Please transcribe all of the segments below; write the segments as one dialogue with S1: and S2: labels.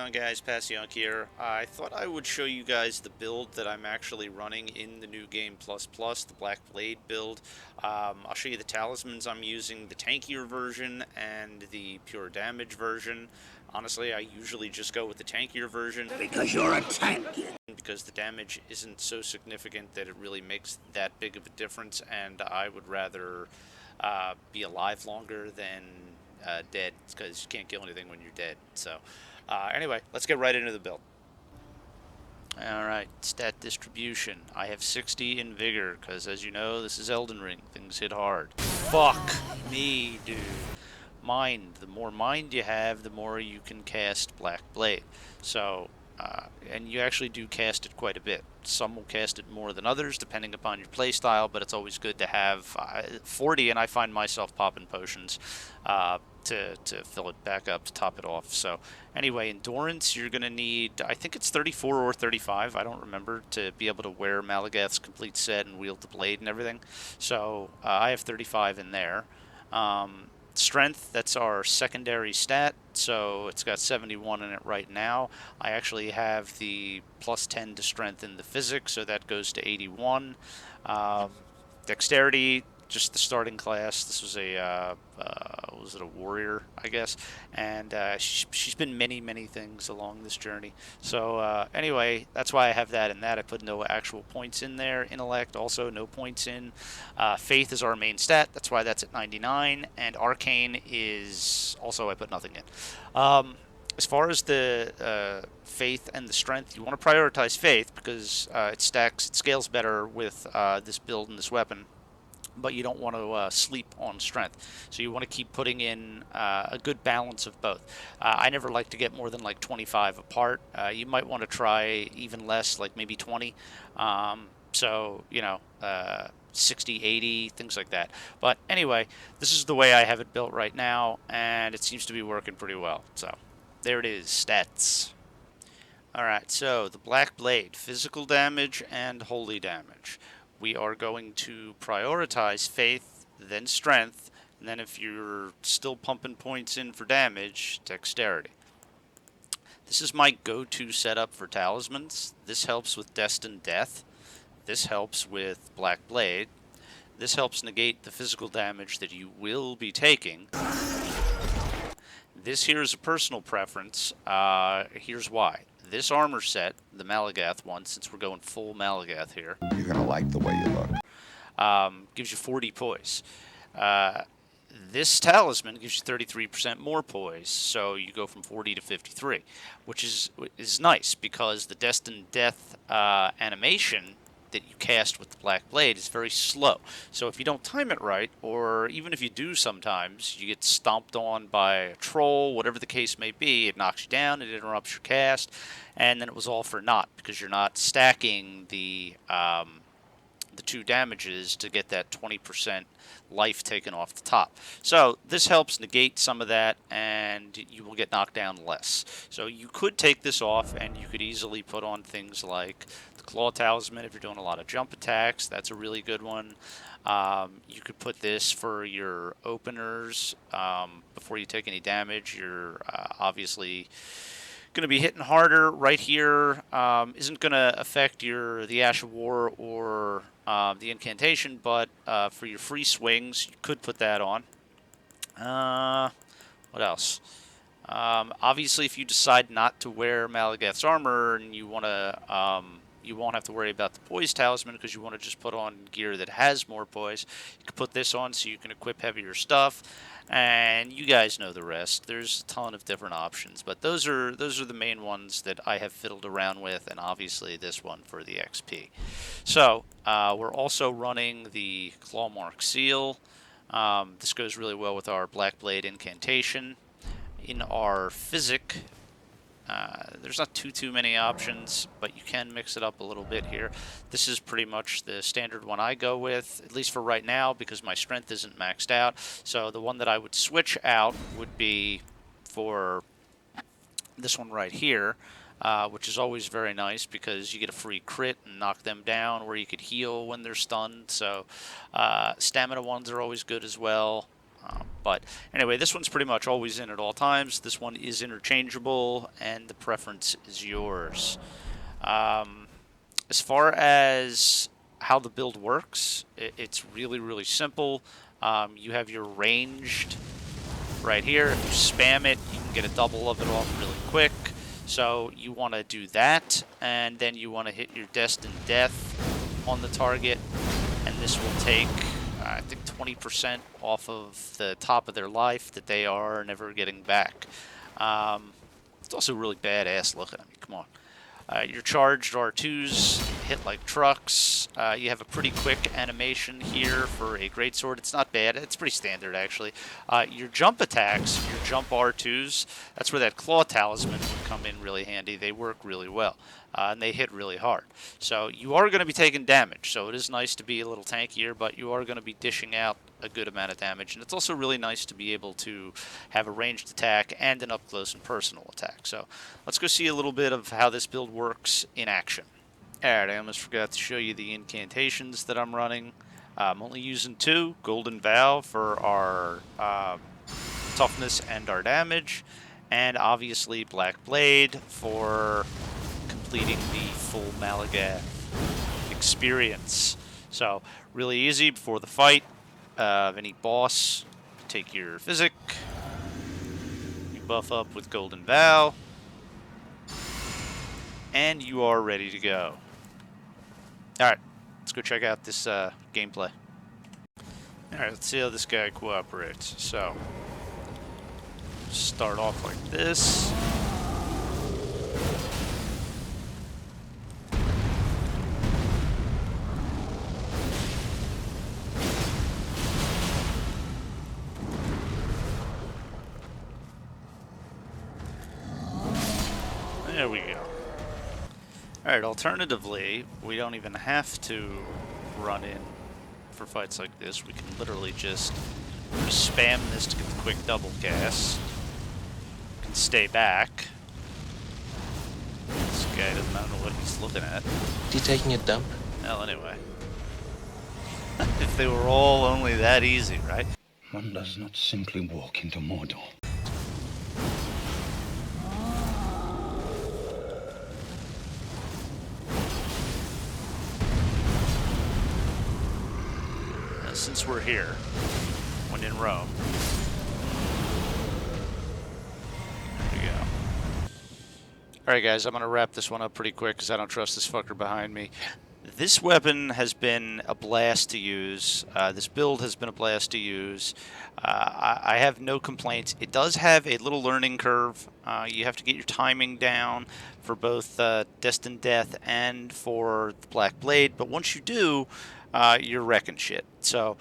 S1: on, guys? Passionk here. I thought I would show you guys the build that I'm actually running in the new game plus plus, the Black Blade build. I'll show you the talismans I'm using, the tankier version and the pure damage version. Honestly, I usually just go with the tankier version
S2: Because you're a tank.
S1: because the damage isn't so significant that it really makes that big of a difference, and I would rather be alive longer than dead, because you can't kill anything when you're dead. So anyway, let's get right into the build. Alright, stat distribution. I have 60 in vigor, because as you know, this is Elden Ring. Things hit hard. Fuck me, dude. Mind. The more mind you have, the more you can cast Black Blade. So, and you actually do cast it quite a bit. Some will cast it more than others, depending upon your playstyle, but it's always good to have 40, and I find myself popping potions to fill it back up, to top it off. So anyway, endurance, you're going to need, I think it's 34 or 35, I don't remember, to be able to wear Malekith's complete set and wield the blade and everything. So I have 35 in there. Strength, that's our secondary stat, so it's got 71 in it right now. I actually have the plus 10 to strength in the physics, so that goes to 81. Dexterity, just the starting class. This was was it a warrior, I guess? And she's been many things along this journey. So anyway, that's why I have that and that. I put no actual points in there. Intellect, also no points in. Faith is our main stat. That's why that's at 99. And Arcane is also, I put nothing in. As far as the faith and the strength, you want to prioritize faith because it scales better with this build and this weapon, but you don't want to sleep on strength. So you want to keep putting in a good balance of both. I never like to get more than like 25 apart. You might want to try even less, like maybe 20. So, 60, 80, things like that. But anyway, this is the way I have it built right now, and it seems to be working pretty well. So there it is, stats. Alright, so the Black Blade, physical damage and holy damage. We are going to prioritize faith, then strength, and then if you're still pumping points in for damage, dexterity. This is my go-to setup for talismans. This helps with destined death. This helps with Black Blade. This helps negate the physical damage that you will be taking. This here is a personal preference. Here's why. This armor set, the Malekith one, since we're going full Malekith here.
S2: You're going to like the way you look.
S1: Gives you 40 poise. This talisman gives you 33% more poise, so you go from 40 to 53, which is nice because the Destined Death animation that you cast with the Black Blade is very slow. So if you don't time it right, or even if you do sometimes, you get stomped on by a troll, whatever the case may be, it knocks you down, it interrupts your cast, and then it was all for naught because you're not stacking the two damages to get that 20% life taken off the top. So this helps negate some of that, and you will get knocked down less. So you could take this off, and you could easily put on things like the Claw Talisman if you're doing a lot of jump attacks. That's a really good one. You could put this for your openers before you take any damage. You're obviously going to be hitting harder. Right here isn't going to affect the Ash of War or the Incantation, but for your free swings, you could put that on. What else? Obviously, if you decide not to wear Malekith's armor and you want to, you won't have to worry about the poise talisman because you want to just put on gear that has more poise. You can put this on so you can equip heavier stuff, and you guys know the rest. There's a ton of different options, but those are the main ones that I have fiddled around with, and obviously this one for the XP. So we're also running the Clawmark Seal. This goes really well with our Black Blade Incantation. In our Physic, there's not too many options, but you can mix it up a little bit here. This is pretty much the standard one I go with, at least for right now, because my strength isn't maxed out. So the one that I would switch out would be for this one right here, which is always very nice because you get a free crit and knock them down, or you could heal when they're stunned. So stamina ones are always good as well. But anyway, this one's pretty much always in at all times. This one is interchangeable, and the preference is yours. As far as how the build works, it's really, really simple. You have your ranged right here. If you spam it, you can get a double of it off really quick. So you want to do that, and then you want to hit your destined death on the target, and this will take, I think, 20% off of the top of their life that they are never getting back. It's also really badass looking. I mean, come on. Your charged R2s hit like trucks. You have a pretty quick animation here for a greatsword. It's not bad. It's pretty standard, actually. Your jump attacks, your jump R2s, that's where that claw talisman would come in really handy. They work really well, and they hit really hard. So you are going to be taking damage, so it is nice to be a little tankier, but you are going to be dishing out a good amount of damage. And it's also really nice to be able to have a ranged attack and an up-close and personal attack. So let's go see a little bit of how this build works in action. Alright, I almost forgot to show you the incantations that I'm running. I'm only using 2, Golden Vow for our toughness and our damage, and obviously Black Blade for completing the full Malekith experience. So, really easy before the fight of any boss. Take your physic, you buff up with Golden Vow, and you are ready to go. Alright, let's go check out this gameplay. Alright, let's see how this guy cooperates. So, start off like this. There we go. Alright, alternatively, we don't even have to run in for fights like this. We can literally just spam this to get the quick double cast. We can stay back. This guy doesn't know what he's looking at.
S3: Is he taking a dump?
S1: Well, anyway. If they were all only that easy, right?
S2: One does not simply walk into Mordor.
S1: Since we're here, when in Rome. There we go. Alright guys, I'm going to wrap this one up pretty quick because I don't trust this fucker behind me. This weapon has been a blast to use. This build has been a blast to use. I have no complaints. It does have a little learning curve. You have to get your timing down for both Destined Death and for the Black Blade, but once you do, you're wrecking shit. So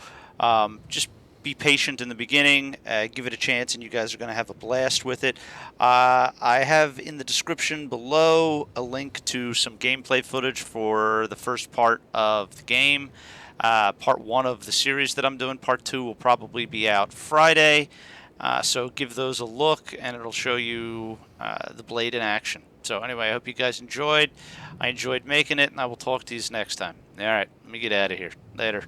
S1: just be patient in the beginning, give it a chance, and you guys are going to have a blast with it. I have in the description below a link to some gameplay footage for the first part of the game. Part 1 of the series that I'm doing. Part 2 will probably be out Friday. So give those a look, and it'll show you the blade in action. So anyway, I hope you guys enjoyed. I enjoyed making it, and I will talk to you next time. All right, let me get out of here. Later.